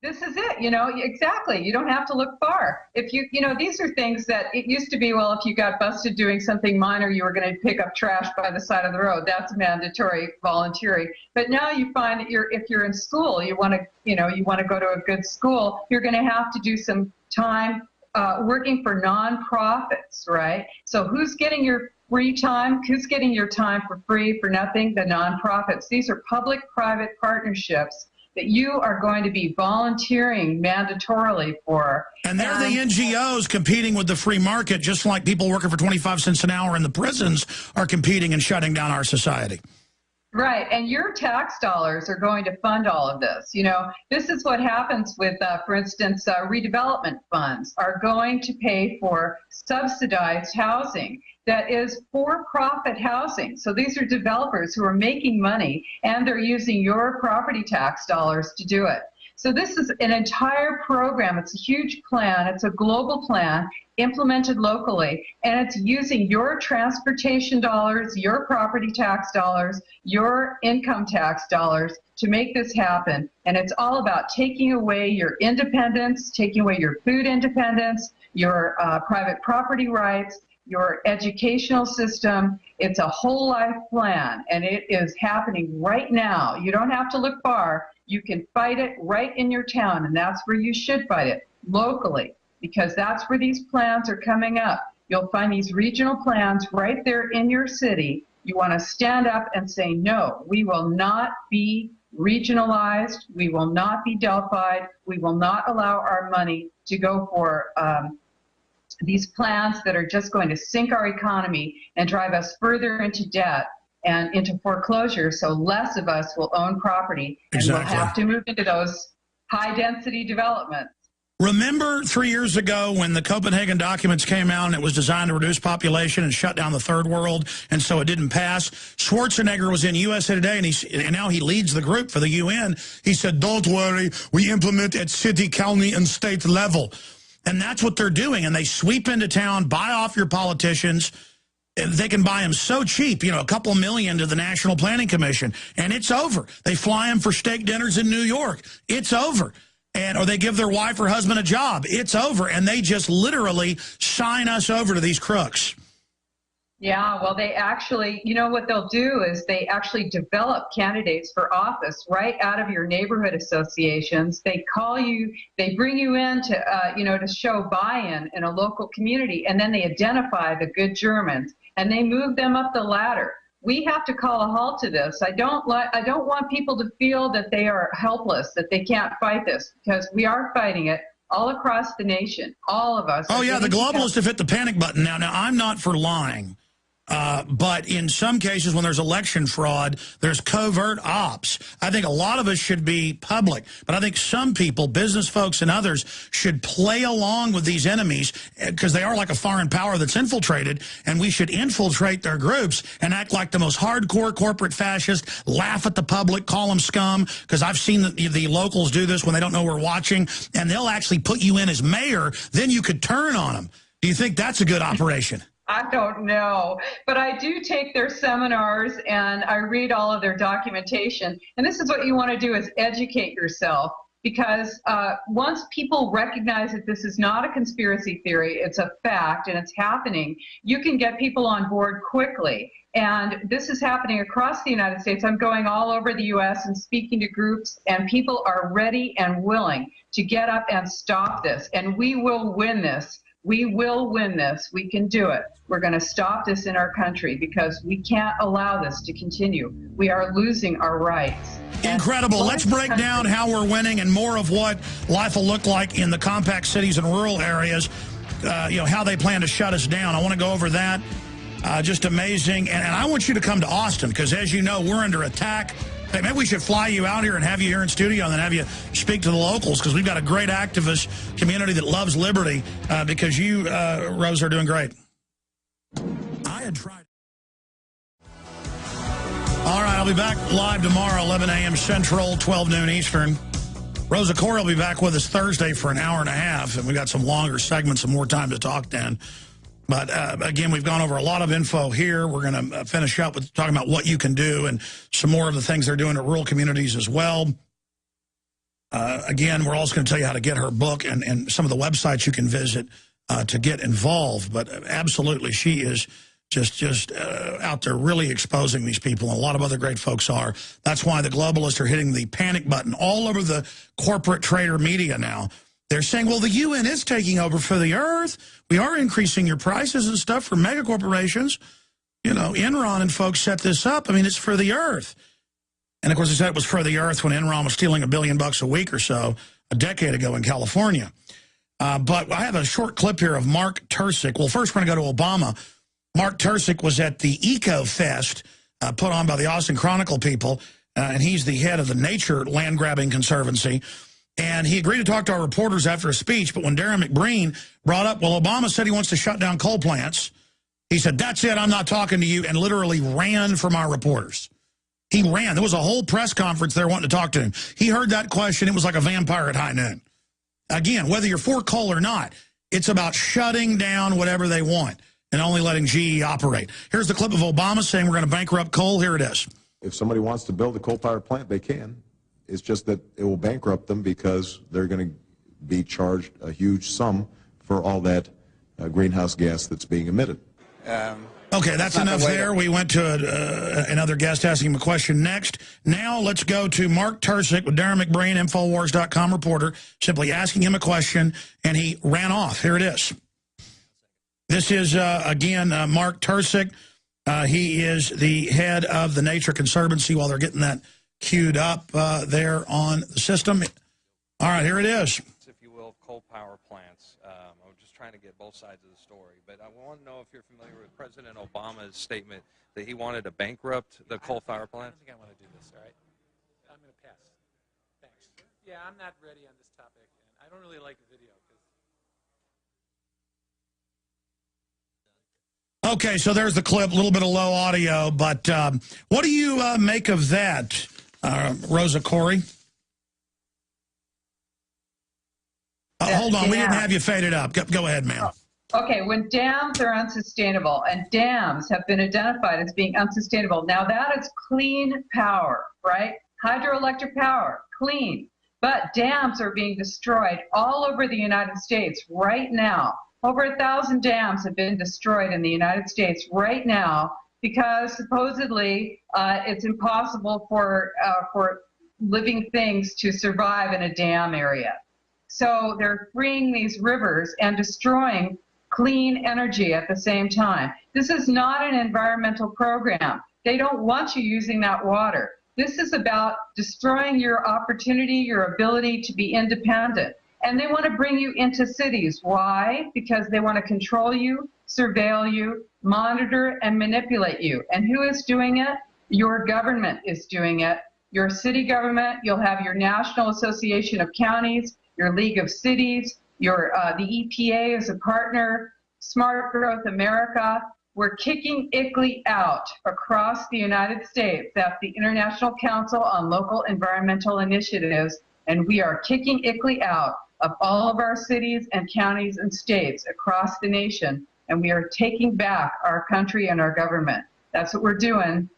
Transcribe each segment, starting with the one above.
This is it, exactly. You don't have to look far. If these are things that it used to be, well, if you got busted doing something minor, you were going to pick up trash by the side of the road. That's mandatory, voluntary. But now you find that if you're in school, you want to go to a good school, you're going to have to do some time working for nonprofits, right? So who's getting your free time? Who's getting your time for free, for nothing? The nonprofits. These are public-private partnerships that you are going to be volunteering mandatorily for. And they're the NGOs competing with the free market, just like people working for 25 cents an hour in the prisons are competing and shutting down our society. Right, and your tax dollars are going to fund all of this. This is what happens with, for instance, redevelopment funds are going to pay for subsidized housing that is for-profit housing. So these are developers who are making money, and they're using your property tax dollars to do it. So this is an entire program. It's a huge plan. It's a global plan implemented locally, and it's using your transportation dollars, your property tax dollars, your income tax dollars to make this happen. And it's all about taking away your independence, taking away your food independence, your private property rights, your educational system. It's a whole life plan, and it is happening right now. You don't have to look far. You can fight it right in your town, and that's where you should fight it, locally, because that's where these plans are coming up. You'll find these regional plans right there in your city. You want to stand up and say, no, we will not be regionalized. We will not be Delphied. We will not allow our money to go for these plans that are just going to sink our economy and drive us further into debt and into foreclosure, so less of us will own property, and we'll have to move into those high-density developments. Remember 3 years ago when the Copenhagen documents came out and it was designed to reduce population and shut down the third world, and so it didn't pass? Schwarzenegger was in USA Today, and now he leads the group for the UN. He said, don't worry, we implement at city, county, and state level. And that's what they're doing, and they sweep into town, buy off your politicians. They can buy them so cheap, a couple million to the National Planning Commission, and it's over. They fly them for steak dinners in New York. It's over. Or they give their wife or husband a job. It's over. And they just literally sign us over to these crooks. Yeah, well, they actually, what they'll do is they actually develop candidates for office right out of your neighborhood associations. They call you, they bring you in to, to show buy-in in a local community, and then they identify the good Germans, and they move them up the ladder. We have to call a halt to this. I don't want people to feel that they are helpless, that they can't fight this, because we are fighting it all across the nation, all of us. Oh, yeah, the globalists have hit the panic button now. Now, I'm not for lying. But in some cases, when there's election fraud, there's covert ops. I think a lot of us should be public, but I think some people, business folks and others, should play along with these enemies because they are like a foreign power that's infiltrated, and we should infiltrate their groups and act like the most hardcore corporate fascists, laugh at the public, call them scum, because I've seen the locals do this when they don't know we're watching, and they'll actually put you in as mayor. Then you could turn on them. Do you think that's a good operation? I don't know, but I do take their seminars and I read all of their documentation. And this is what you want to do, is educate yourself, because once people recognize that this is not a conspiracy theory, it's a fact and it's happening, you can get people on board quickly. And this is happening across the United States. I'm going all over the U.S. and speaking to groups, and people are ready and willing to get up and stop this. And we will win this. We will win this. We can do it. We're going to stop this in our country because we can't allow this to continue. We are losing our rights. Incredible. Let's break down how we're winning and more of what life will look like in the compact cities and rural areas, how they plan to shut us down. I want to go over that. Just amazing. And I want you to come to Austin because, as you know, we're under attack. Hey, maybe we should fly you out here and have you here in studio and then have you speak to the locals, because we've got a great activist community that loves liberty, because you, Rosa, are doing great. I had tried. All right, I'll be back live tomorrow, 11 a.m. Central, 12 noon Eastern. Rosa Koire will be back with us Thursday for an hour and a half, and we got some longer segments and more time to talk then. But, again, we've gone over a lot of info here. We're going to finish up with talking about what you can do and some more of the things they're doing at rural communities as well. Again, we're also going to tell you how to get her book and some of the websites you can visit to get involved. But absolutely, she is just out there really exposing these people, and a lot of other great folks are. That's why the globalists are hitting the panic button all over the corporate trader media now. They're saying, well, the UN is taking over for the earth. We are increasing your prices and stuff for mega corporations. You know, Enron and folks set this up. I mean, it's for the earth. And, of course, they said it was for the earth when Enron was stealing $1 billion a week or so a decade ago in California. But I have a short clip here of Mark Tursick. Well, first we're going to go to Obama. Mark Tursick was at the Eco Fest put on by the Austin Chronicle people, and he's the head of the Nature Land Grabbing Conservancy. And he agreed to talk to our reporters after a speech, but when Darren McBreen brought up, well, Obama said he wants to shut down coal plants, he said, that's it, I'm not talking to you, and literally ran from our reporters. He ran. There was a whole press conference there wanting to talk to him. He heard that question. It was like a vampire at high noon. Again, whether you're for coal or not, it's about shutting down whatever they want and only letting GE operate. Here's the clip of Obama saying we're going to bankrupt coal. Here it is. If somebody wants to build a coal-fired plant, they can. It's just that it will bankrupt them because they're going to be charged a huge sum for all that greenhouse gas that's being emitted. Okay, that's enough there. We went to another guest asking him a question next. Now let's go to Mark Tursick with Darren McBreen, Infowars.com reporter, simply asking him a question, and he ran off. Here it is. This is, again, Mark Tursick. He is the head of the Nature Conservancy while they're getting that queued up there on the system. All right, here it is. If you will, coal power plants. I'm just trying to get both sides of the story. But I want to know if you're familiar with President Obama's statement that he wanted to bankrupt the coal power plant. I don't think I want to do this, all right? I'm going to pass. Thanks. Yeah, I'm not ready on this topic. And I don't really like the video. Okay, so there's the clip, a little bit of low audio, but what do you make of that, Rosa, Koire? Hold on, we didn't have you faded up. Go ahead, ma'am. Okay, when dams are unsustainable, and dams have been identified as being unsustainable, now that is clean power, right? Hydroelectric power, clean. But dams are being destroyed all over the United States right now. Over 1,000 dams have been destroyed in the United States right now because supposedly it's impossible for living things to survive in a dam area. So they're freeing these rivers and destroying clean energy at the same time. This is not an environmental program. They don't want you using that water. This is about destroying your opportunity, your ability to be independent. And they want to bring you into cities. Why? Because they want to control you, surveil you, monitor, and manipulate you. And who is doing it? Your government is doing it. Your city government, you'll have your National Association of Counties, your League of Cities, your the EPA is a partner, Smart Growth America. We're kicking ICLEI out across the United States. That's the International Council on Local Environmental Initiatives. And we are kicking ICLEI out of all of our cities and counties and states across the nation, and we are taking back our country and our government. That's what we're doing.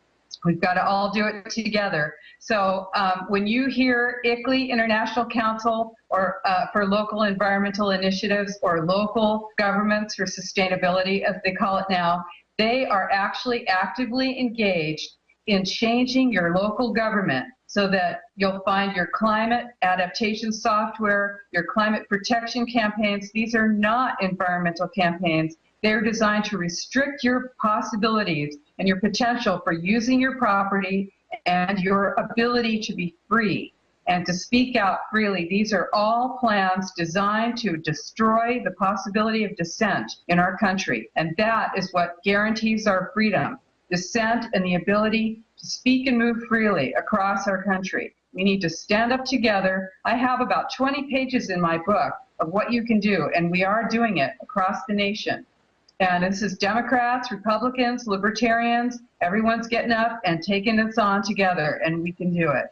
We've got to all do it together. So when you hear ICLEI, International Council or for Local Environmental Initiatives, or local governments for sustainability, as they call it now, they are actually actively engaged in changing your local government so that you'll find your climate adaptation software, your climate protection campaigns. These are not environmental campaigns. They're designed to restrict your possibilities and your potential for using your property and your ability to be free and to speak out freely. These are all plans designed to destroy the possibility of dissent in our country. And that is what guarantees our freedom, dissent and the ability to speak and move freely across our country. We need to stand up together. I have about 20 pages in my book of what you can do, and we are doing it across the nation. And this is Democrats, Republicans, Libertarians, everyone's getting up and taking this on together, and we can do it.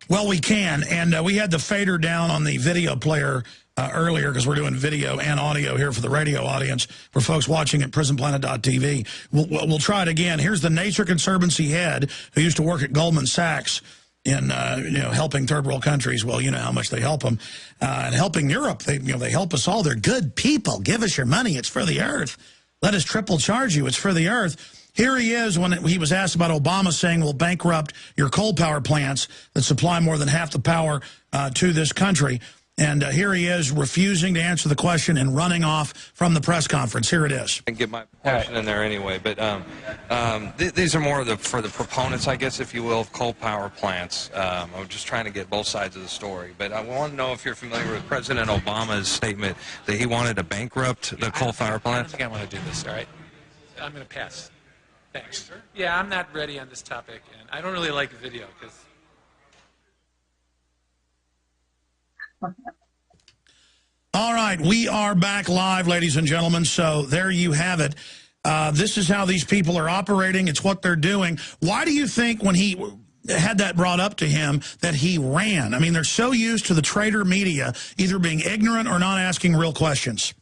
Well, we can, and we had the fader down on the video player earlier because we're doing video and audio here for the radio audience for folks watching at prisonplanet.tv. We'll try it again. Here's the Nature Conservancy head who used to work at Goldman Sachs. in helping third world countries. Well, you know how much they help them. And helping Europe, they help us all. They're good people. Give us your money. It's for the earth. Let us triple charge you. It's for the earth. Here he is when he was asked about Obama saying we'll bankrupt your coal power plants that supply more than half the power to this country. And here he is refusing to answer the question and running off from the press conference. Here it is. I can get my question in there anyway, but these are more for the proponents, I guess, if you will, of coal power plants. I'm just trying to get both sides of the story. But I want to know if you're familiar with President Obama's statement that he wanted to bankrupt the coal power plants. I don't think I want to do this, all right? I'm going to pass. Thanks. Yeah, I'm not ready on this topic, and I don't really like video because... All right, we are back live, ladies and gentlemen, so there you have it. This is how these people are operating. It's what they're doing. Why do you think when he had that brought up to him that he ran? I mean, they're so used to the traitor media either being ignorant or not asking real questions.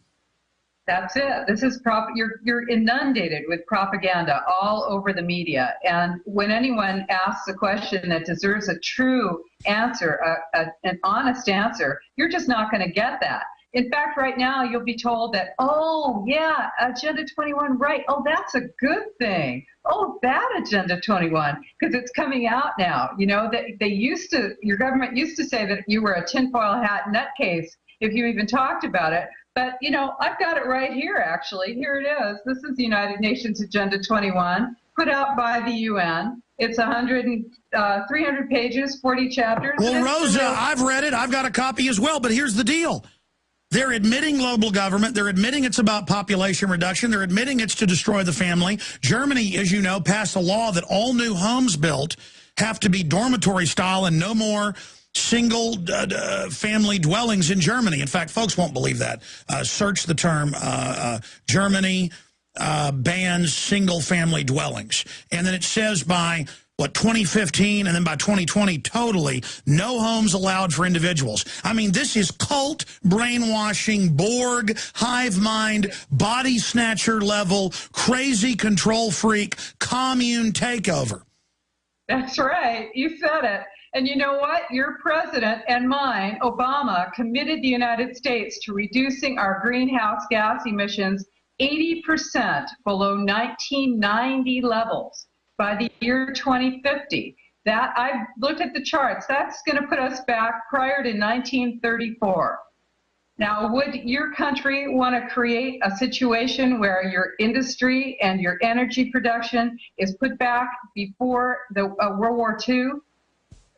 That's it. This is you're inundated with propaganda all over the media. And when anyone asks a question that deserves a true answer, an honest answer, you're just not going to get that. In fact, right now, you'll be told that, oh, yeah, Agenda 21, right. Oh, that's a good thing. Oh, bad Agenda 21, because it's coming out now. You know, your government used to say that you were a tinfoil hat nutcase if you even talked about it. But, you know, I've got it right here, actually. Here it is. This is the United Nations Agenda 21, put out by the UN. It's 300 pages, 40 chapters. Well, Rosa, I've read it. I've got a copy as well. But here's the deal. They're admitting global government. They're admitting it's about population reduction. They're admitting it's to destroy the family. Germany, as you know, passed a law that all new homes built have to be dormitory style and no more single family dwellings in Germany. In fact, folks won't believe that. Search the term Germany bans single family dwellings. And then it says by, 2015 and then by 2020, totally no homes allowed for individuals. I mean, this is cult, brainwashing, Borg, hive mind, body snatcher level, crazy control freak, commune takeover. That's right. You said it. And you know what? Your president and mine, Obama, committed the United States to reducing our greenhouse gas emissions 80% below 1990 levels by the year 2050. That, I've looked at the charts. That's going to put us back prior to 1934. Now, would your country want to create a situation where your industry and your energy production is put back before the World War II?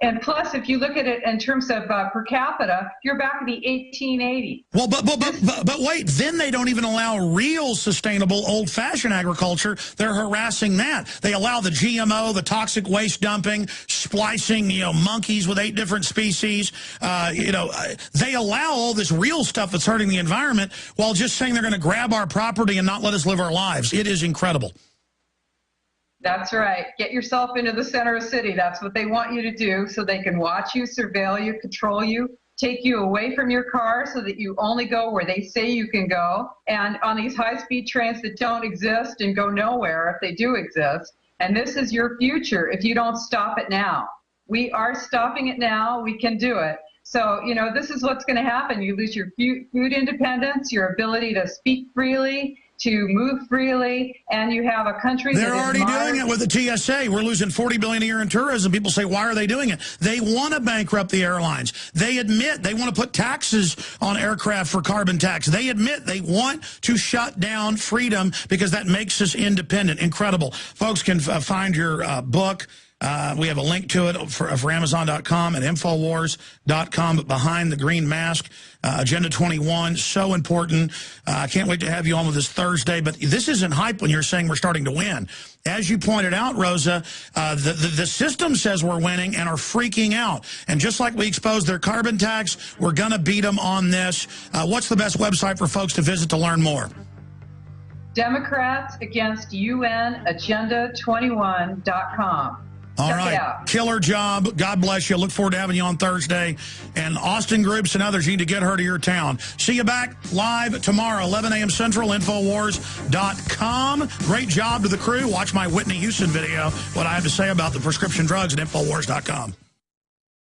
And plus, if you look at it in terms of per capita, you're back in the 1880s. Well, but wait, then they don't even allow real sustainable old-fashioned agriculture. They're harassing that. They allow the GMO, the toxic waste dumping, splicing, monkeys with 8 different species. They allow all this real stuff that's hurting the environment while just saying they're going to grab our property and not let us live our lives. It is incredible. That's right. Get yourself into the center of the city. That's what they want you to do so they can watch you, surveil you, control you, take you away from your car so that you only go where they say you can go. And on these high-speed trains that don't exist and go nowhere if they do exist. And this is your future if you don't stop it now. We are stopping it now. We can do it. So, this is what's going to happen. You lose your food independence, your ability to speak freely, to move freely, and you have a country They're already doing it with the TSA. We're losing $40 billion a year in tourism. People say, why are they doing it? They want to bankrupt the airlines. They admit they want to put taxes on aircraft for carbon tax. They admit they want to shut down freedom because that makes us independent. Incredible. Folks can find your book. We have a link to it for Amazon.com and Infowars.com. But Behind the Green Mask, Agenda 21, so important. I can't wait to have you on with us Thursday. But this isn't hype when you're saying we're starting to win. As you pointed out, Rosa, the system says we're winning and are freaking out. And just like we exposed their carbon tax, we're going to beat them on this. What's the best website for folks to visit to learn more? Democrats Against UN Agenda21.com. All right. Killer job. God bless you. Look forward to having you on Thursday. And Austin Groups and others, you need to get her to your town. See you back live tomorrow, 11 a.m. Central, Infowars.com. Great job to the crew. Watch my Whitney Houston video, what I have to say about the prescription drugs at Infowars.com.